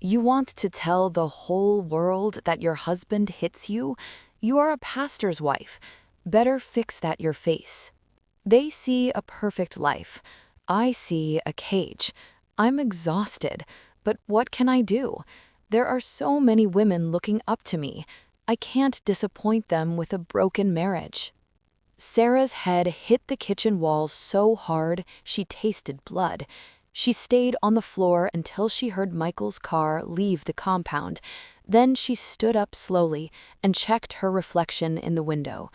You want to tell the whole world that your husband hits you? You are a pastor's wife. Better fix that your face. They see a perfect life. I see a cage. I'm exhausted, but what can I do? There are so many women looking up to me. I can't disappoint them with a broken marriage. Sarah's head hit the kitchen wall so hard she tasted blood. She stayed on the floor until she heard Michael's car leave the compound. Then she stood up slowly and checked her reflection in the window.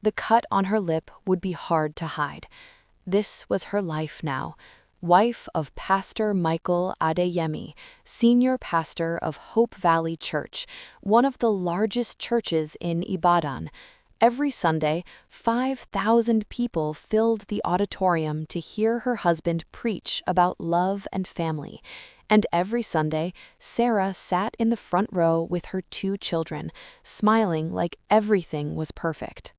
The cut on her lip would be hard to hide. This was her life now. Wife of Pastor Michael Adeyemi, senior pastor of Hope Valley Church, one of the largest churches in Ibadan. Every Sunday, 5,000 people filled the auditorium to hear her husband preach about love and family. And every Sunday, Sarah sat in the front row with her 2 children, smiling like everything was perfect.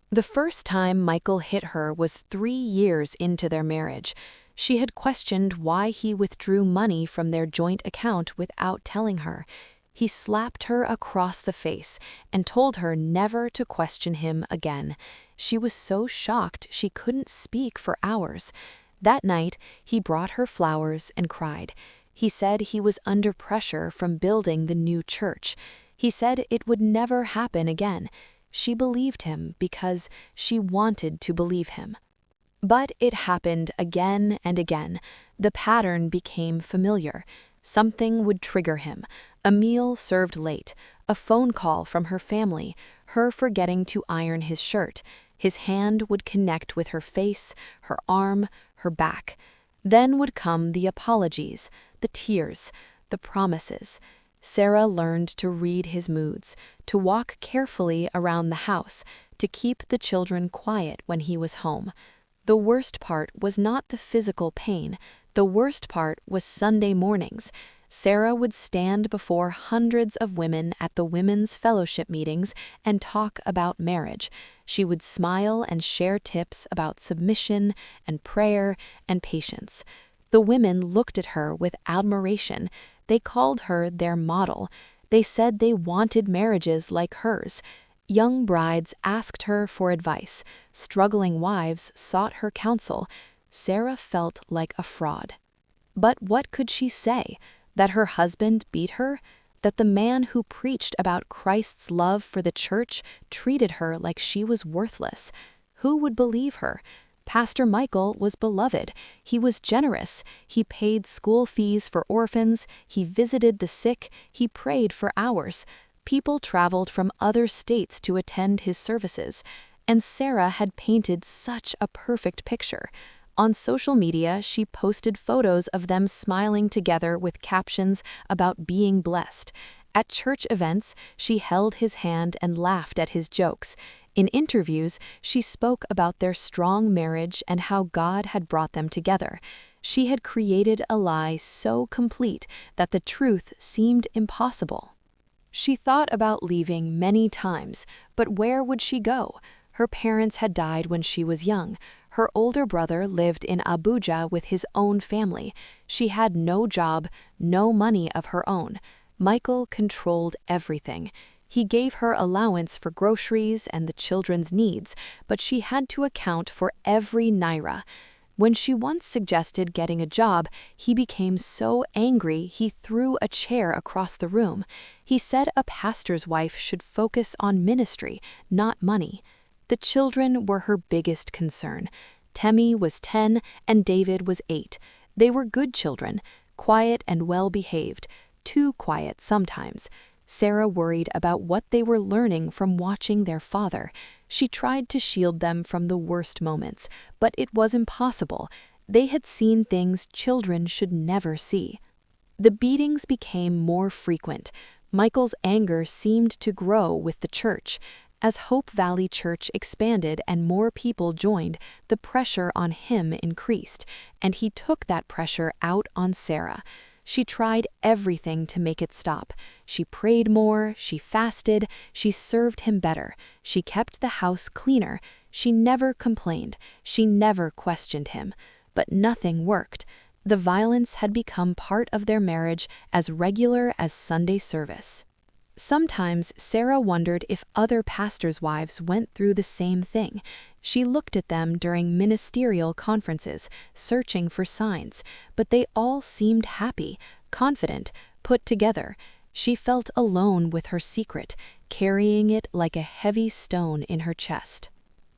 The first time Michael hit her was 3 years into their marriage. She had questioned why he withdrew money from their joint account without telling her. He slapped her across the face and told her never to question him again. She was so shocked she couldn't speak for hours. That night, he brought her flowers and cried. He said he was under pressure from building the new church. He said it would never happen again. She believed him because she wanted to believe him. But it happened again and again. The pattern became familiar. Something would trigger him. A meal served late, a phone call from her family, her forgetting to iron his shirt. His hand would connect with her face, her arm, her back. Then would come the apologies, the tears, the promises. Sarah learned to read his moods, to walk carefully around the house, to keep the children quiet when he was home. The worst part was not the physical pain. The worst part was Sunday mornings. Sarah would stand before hundreds of women at the women's fellowship meetings and talk about marriage. She would smile and share tips about submission and prayer and patience. The women looked at her with admiration. They called her their model. They said they wanted marriages like hers. Young brides asked her for advice. Struggling wives sought her counsel. Sarah felt like a fraud. But what could she say? That her husband beat her? That the man who preached about Christ's love for the church treated her like she was worthless? Who would believe her? Pastor Michael was beloved. He was generous. He paid school fees for orphans. He visited the sick. He prayed for hours. People traveled from other states to attend his services. And Sarah had painted such a perfect picture. On social media, she posted photos of them smiling together with captions about being blessed. At church events, she held his hand and laughed at his jokes. In interviews, she spoke about their strong marriage and how God had brought them together. She had created a lie so complete that the truth seemed impossible. She thought about leaving many times, but where would she go? Her parents had died when she was young. Her older brother lived in Abuja with his own family. She had no job, no money of her own. Michael controlled everything. He gave her allowance for groceries and the children's needs, but she had to account for every naira. When she once suggested getting a job, he became so angry he threw a chair across the room. He said a pastor's wife should focus on ministry, not money. The children were her biggest concern. Temi was 10 and David was 8. They were good children, quiet and well-behaved, too quiet sometimes. Sarah worried about what they were learning from watching their father. She tried to shield them from the worst moments, but it was impossible. They had seen things children should never see. The beatings became more frequent. Michael's anger seemed to grow with the church. As Hope Valley Church expanded and more people joined, the pressure on him increased, and he took that pressure out on Sarah. She tried everything to make it stop. She prayed more, she fasted, she served him better, she kept the house cleaner, she never complained, she never questioned him. But nothing worked. The violence had become part of their marriage, as regular as Sunday service. Sometimes Sarah wondered if other pastors' wives went through the same thing. She looked at them during ministerial conferences, searching for signs, but they all seemed happy, confident, put together. She felt alone with her secret, carrying it like a heavy stone in her chest.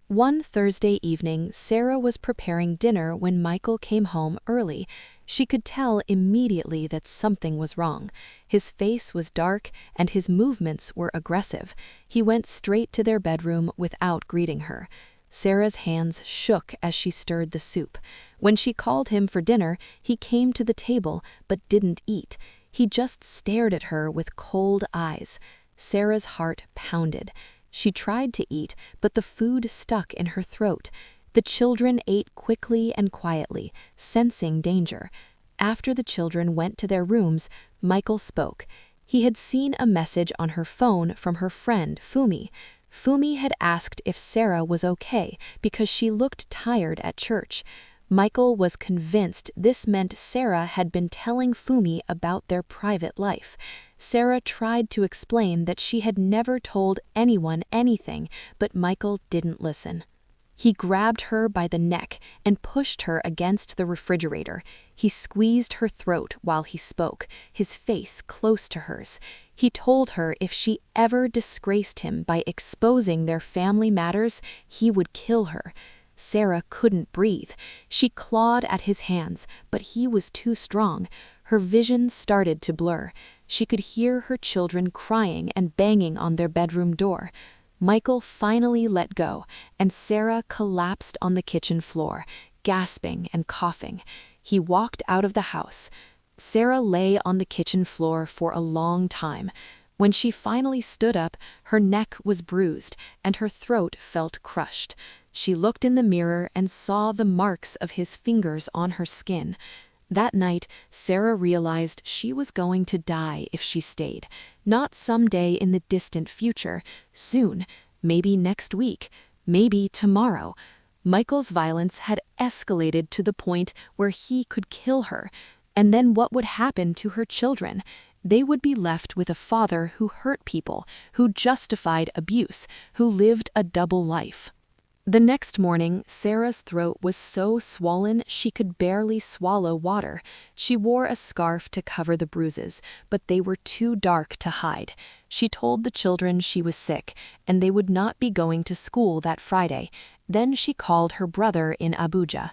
One Thursday evening, Sarah was preparing dinner when Michael came home early. She could tell immediately that something was wrong. His face was dark and his movements were aggressive. He went straight to their bedroom without greeting her. Sarah's hands shook as she stirred the soup. When she called him for dinner, he came to the table but didn't eat. He just stared at her with cold eyes. Sarah's heart pounded. She tried to eat, but the food stuck in her throat. The children ate quickly and quietly, sensing danger. After the children went to their rooms, Michael spoke. He had seen a message on her phone from her friend, Fumi. Fumi had asked if Sarah was okay because she looked tired at church. Michael was convinced this meant Sarah had been telling Fumi about their private life. Sarah tried to explain that she had never told anyone anything, but Michael didn't listen. He grabbed her by the neck and pushed her against the refrigerator. He squeezed her throat while he spoke, his face close to hers. He told her if she ever disgraced him by exposing their family matters, he would kill her. Sarah couldn't breathe. She clawed at his hands, but he was too strong. Her vision started to blur. She could hear her children crying and banging on their bedroom door. Michael finally let go, and Sarah collapsed on the kitchen floor, gasping and coughing. He walked out of the house. Sarah lay on the kitchen floor for a long time. When she finally stood up, her neck was bruised, and her throat felt crushed. She looked in the mirror and saw the marks of his fingers on her skin. That night, Sarah realized she was going to die if she stayed. Not someday in the distant future, soon, maybe next week, maybe tomorrow. Michael's violence had escalated to the point where he could kill her. And then what would happen to her children? They would be left with a father who hurt people, who justified abuse, who lived a double life. The next morning, Sarah's throat was so swollen she could barely swallow water. She wore a scarf to cover the bruises, but they were too dark to hide. She told the children she was sick, and they would not be going to school that Friday. Then she called her brother in Abuja.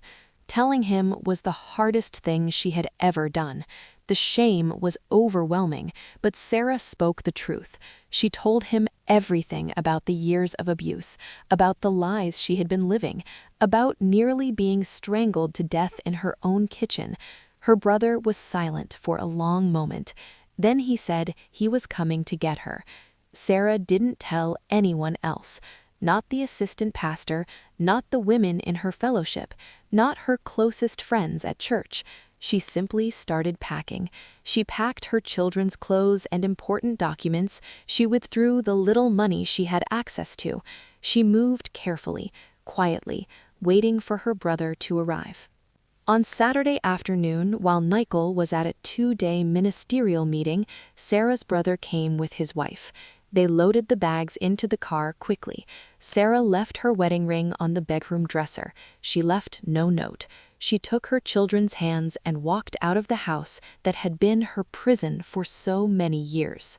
Telling him was the hardest thing she had ever done. The shame was overwhelming, but Sarah spoke the truth. She told him everything about the years of abuse, about the lies she had been living, about nearly being strangled to death in her own kitchen. Her brother was silent for a long moment. Then he said he was coming to get her. Sarah didn't tell anyone else. Not the assistant pastor, not the women in her fellowship, not her closest friends at church. She simply started packing. She packed her children's clothes and important documents. She withdrew the little money she had access to. She moved carefully, quietly, waiting for her brother to arrive. On Saturday afternoon, while Michael was at a 2-day ministerial meeting, Sarah's brother came with his wife. They loaded the bags into the car quickly. Sarah left her wedding ring on the bedroom dresser. She left no note. She took her children's hands and walked out of the house that had been her prison for so many years.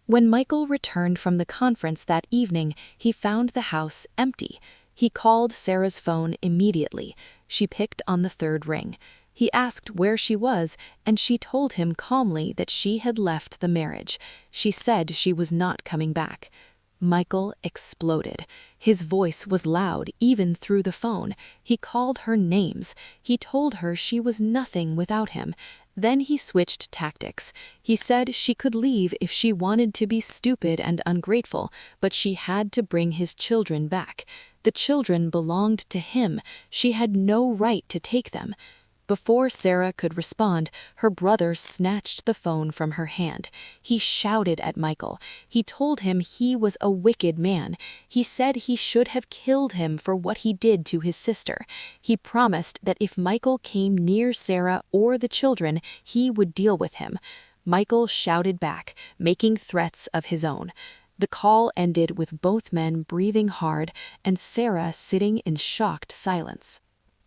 When Michael returned from the conference that evening, he found the house empty. He called Sarah's phone immediately. She picked on the third ring. He asked where she was, and she told him calmly that she had left the marriage. She said she was not coming back. Michael exploded. His voice was loud, even through the phone. He called her names. He told her she was nothing without him. Then he switched tactics. He said she could leave if she wanted to be stupid and ungrateful, but she had to bring his children back. The children belonged to him. She had no right to take them. Before Sarah could respond, her brother snatched the phone from her hand. He shouted at Michael. He told him he was a wicked man. He said he should have killed him for what he did to his sister. He promised that if Michael came near Sarah or the children, he would deal with him. Michael shouted back, making threats of his own. The call ended with both men breathing hard and Sarah sitting in shocked silence.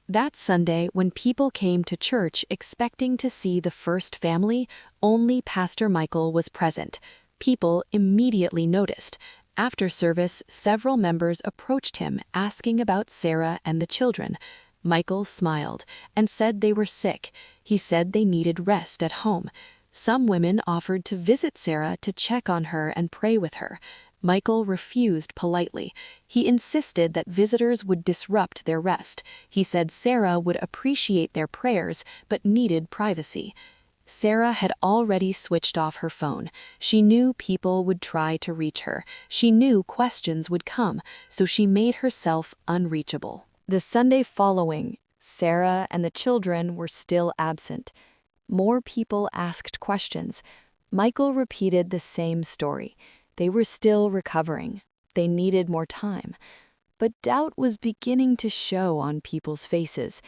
That Sunday, when people came to church expecting to see the first family, only Pastor Michael was present. People immediately noticed. After service, several members approached him asking about Sarah and the children. Michael smiled and said they were sick. He said they needed rest at home. Some women offered to visit Sarah to check on her and pray with her. Michael refused politely. He insisted that visitors would disrupt their rest. He said Sarah would appreciate their prayers but needed privacy. Sarah had already switched off her phone. She knew people would try to reach her. She knew questions would come, so she made herself unreachable. The Sunday following, Sarah and the children were still absent. More people asked questions. Michael repeated the same story. They were still recovering. They needed more time. But doubt was beginning to show on people's faces.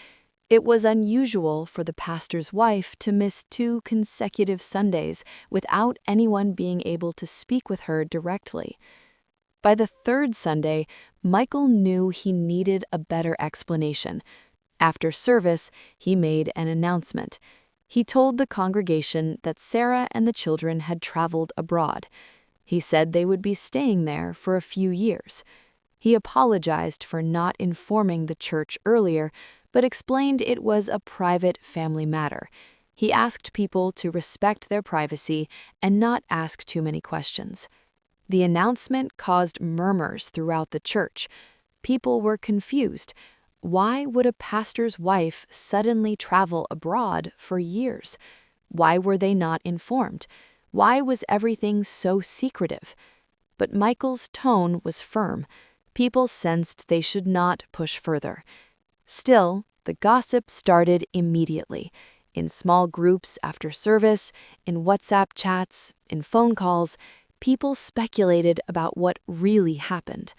It was unusual for the pastor's wife to miss 2 consecutive Sundays without anyone being able to speak with her directly. By the 3rd Sunday, Michael knew he needed a better explanation. After service, he made an announcement. He told the congregation that Sarah and the children had traveled abroad. He said they would be staying there for a few years. He apologized for not informing the church earlier, but explained it was a private family matter. He asked people to respect their privacy and not ask too many questions. The announcement caused murmurs throughout the church. People were confused. Why would a pastor's wife suddenly travel abroad for years? Why were they not informed? Why was everything so secretive? But Michael's tone was firm. People sensed they should not push further. Still, the gossip started immediately. In small groups after service, in WhatsApp chats, in phone calls, people speculated about what really happened.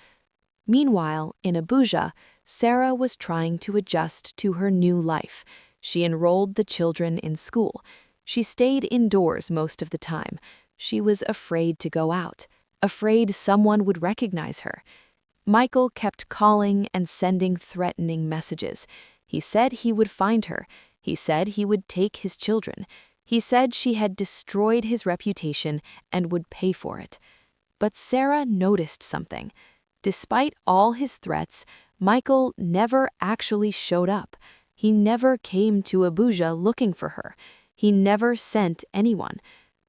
Meanwhile, in Abuja, Sarah was trying to adjust to her new life. She enrolled the children in school. She stayed indoors most of the time. She was afraid to go out, afraid someone would recognize her. Michael kept calling and sending threatening messages. He said he would find her. He said he would take his children. He said she had destroyed his reputation and would pay for it. But Sarah noticed something. Despite all his threats, Michael never actually showed up. He never came to Abuja looking for her. He never sent anyone.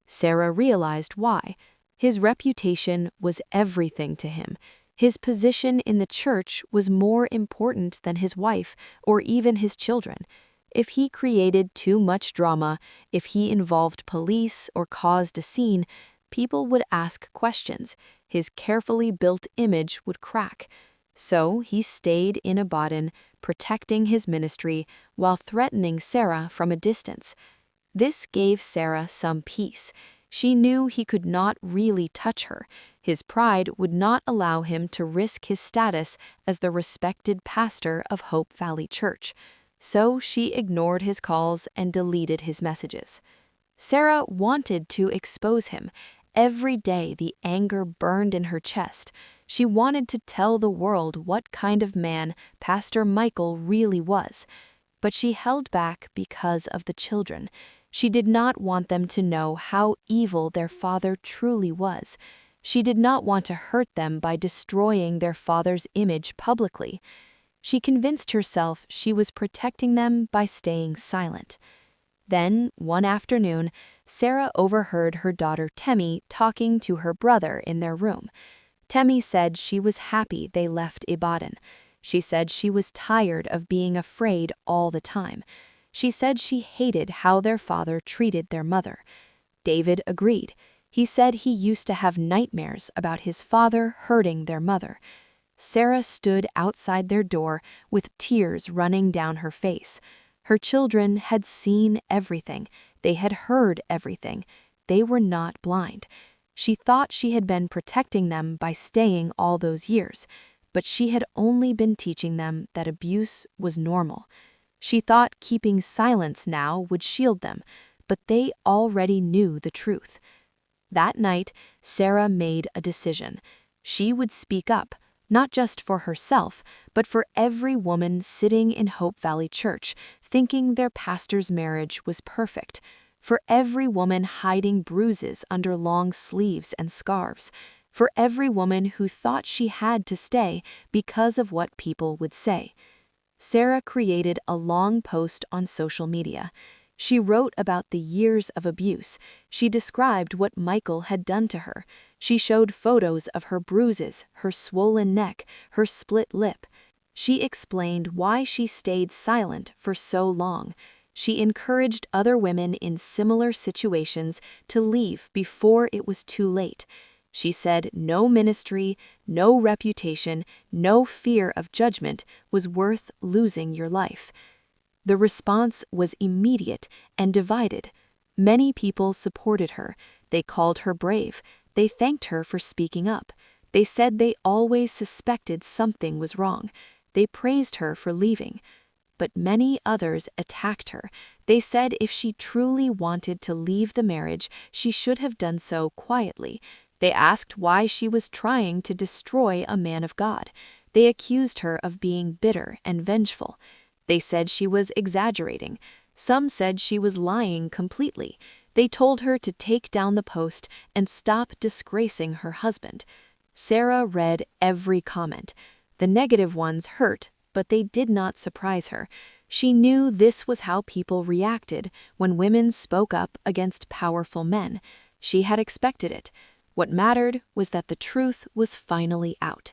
Sarah realized why. His reputation was everything to him. His position in the church was more important than his wife or even his children. If he created too much drama, if he involved police or caused a scene, people would ask questions. His carefully built image would crack. So he stayed in Ibadan, protecting his ministry while threatening Sarah from a distance. This gave Sarah some peace. She knew he could not really touch her. His pride would not allow him to risk his status as the respected pastor of Hope Valley Church. So she ignored his calls and deleted his messages. Sarah wanted to expose him. Every day the anger burned in her chest. She wanted to tell the world what kind of man Pastor Michael really was. But she held back because of the children. She did not want them to know how evil their father truly was. She did not want to hurt them by destroying their father's image publicly. She convinced herself she was protecting them by staying silent. Then, one afternoon, Sarah overheard her daughter Temi talking to her brother in their room. Temi said she was happy they left Ibadan. She said she was tired of being afraid all the time. She said she hated how their father treated their mother. David agreed. He said he used to have nightmares about his father hurting their mother. Sarah stood outside their door with tears running down her face. Her children had seen everything. They had heard everything. They were not blind. She thought she had been protecting them by staying all those years, but she had only been teaching them that abuse was normal. She thought keeping silence now would shield them, but they already knew the truth. That night, Sarah made a decision. She would speak up, not just for herself, but for every woman sitting in Hope Valley Church, thinking their pastor's marriage was perfect, for every woman hiding bruises under long sleeves and scarves, for every woman who thought she had to stay because of what people would say. Sarah created a long post on social media. She wrote about the years of abuse. She described what Michael had done to her. She showed photos of her bruises, her swollen neck, her split lip. She explained why she stayed silent for so long. She encouraged other women in similar situations to leave before it was too late. She said no ministry, no reputation, no fear of judgment was worth losing your life. The response was immediate and divided. Many people supported her. They called her brave. They thanked her for speaking up. They said they always suspected something was wrong. They praised her for leaving. But many others attacked her. They said if she truly wanted to leave the marriage, she should have done so quietly. They asked why she was trying to destroy a man of God. They accused her of being bitter and vengeful. They said she was exaggerating. Some said she was lying completely. They told her to take down the post and stop disgracing her husband. Sarah read every comment. The negative ones hurt, but they did not surprise her. She knew this was how people reacted when women spoke up against powerful men. She had expected it. What mattered was that the truth was finally out.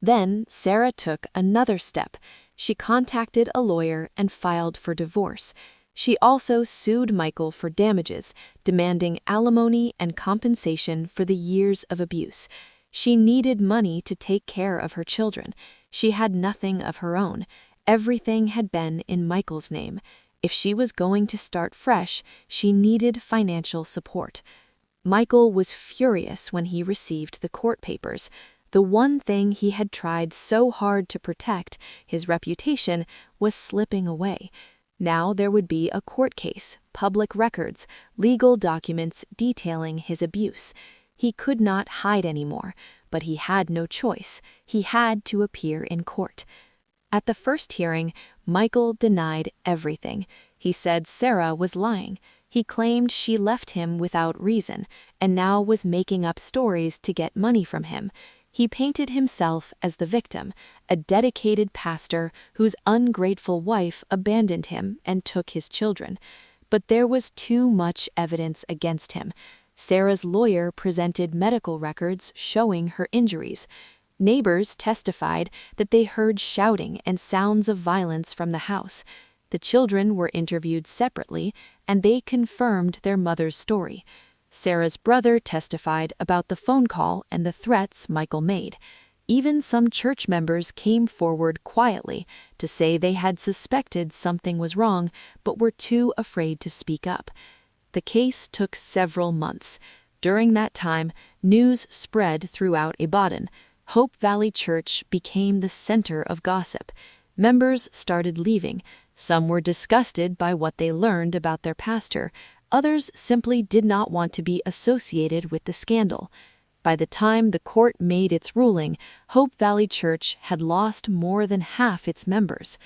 Then Sarah took another step. She contacted a lawyer and filed for divorce. She also sued Michael for damages, demanding alimony and compensation for the years of abuse. She needed money to take care of her children. She had nothing of her own. Everything had been in Michael's name. If she was going to start fresh, she needed financial support. Michael was furious when he received the court papers. The one thing he had tried so hard to protect, his reputation, was slipping away. Now there would be a court case, public records, legal documents detailing his abuse. He could not hide anymore, but he had no choice. He had to appear in court. At the first hearing, Michael denied everything. He said Sarah was lying. He claimed she left him without reason and now was making up stories to get money from him. He painted himself as the victim, a dedicated pastor whose ungrateful wife abandoned him and took his children. But there was too much evidence against him. Sarah's lawyer presented medical records showing her injuries. Neighbors testified that they heard shouting and sounds of violence from the house. The children were interviewed separately, and they confirmed their mother's story. Sarah's brother testified about the phone call and the threats Michael made. Even some church members came forward quietly to say they had suspected something was wrong but were too afraid to speak up. The case took several months. During that time, news spread throughout Ibadan. Hope Valley Church became the center of gossip. Members started leaving. Some were disgusted by what they learned about their pastor. Others simply did not want to be associated with the scandal. By the time the court made its ruling, Hope Valley Church had lost more than half its members.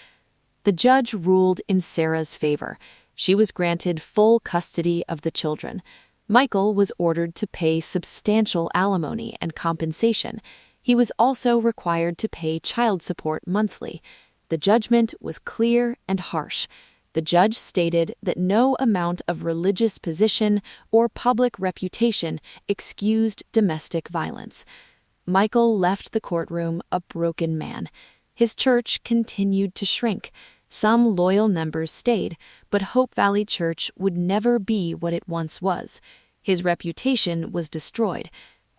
The judge ruled in Sarah's favor. She was granted full custody of the children. Michael was ordered to pay substantial alimony and compensation. He was also required to pay child support monthly. The judgment was clear and harsh. The judge stated that no amount of religious position or public reputation excused domestic violence. Michael left the courtroom a broken man. His church continued to shrink. Some loyal members stayed, but Hope Valley Church would never be what it once was. His reputation was destroyed.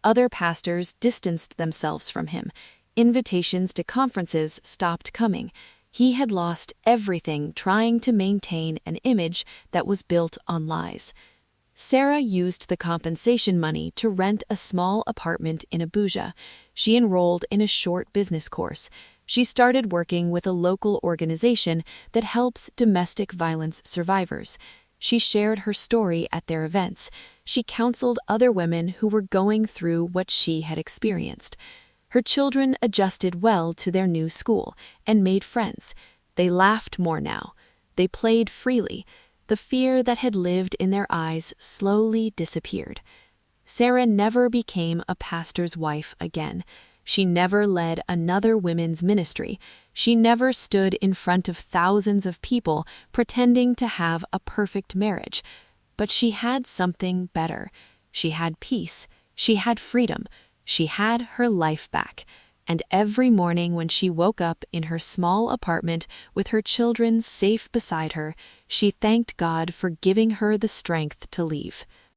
Other pastors distanced themselves from him. Invitations to conferences stopped coming. He had lost everything trying to maintain an image that was built on lies. Sarah used the compensation money to rent a small apartment in Abuja. She enrolled in a short business course. She started working with a local organization that helps domestic violence survivors. She shared her story at their events. She counseled other women who were going through what she had experienced. Her children adjusted well to their new school and made friends. They laughed more now. They played freely. The fear that had lived in their eyes slowly disappeared. Sarah never became a pastor's wife again. She never led another women's ministry. She never stood in front of thousands of people pretending to have a perfect marriage. But she had something better. She had peace. She had freedom. She had her life back. And every morning when she woke up in her small apartment with her children safe beside her, she thanked God for giving her the strength to leave.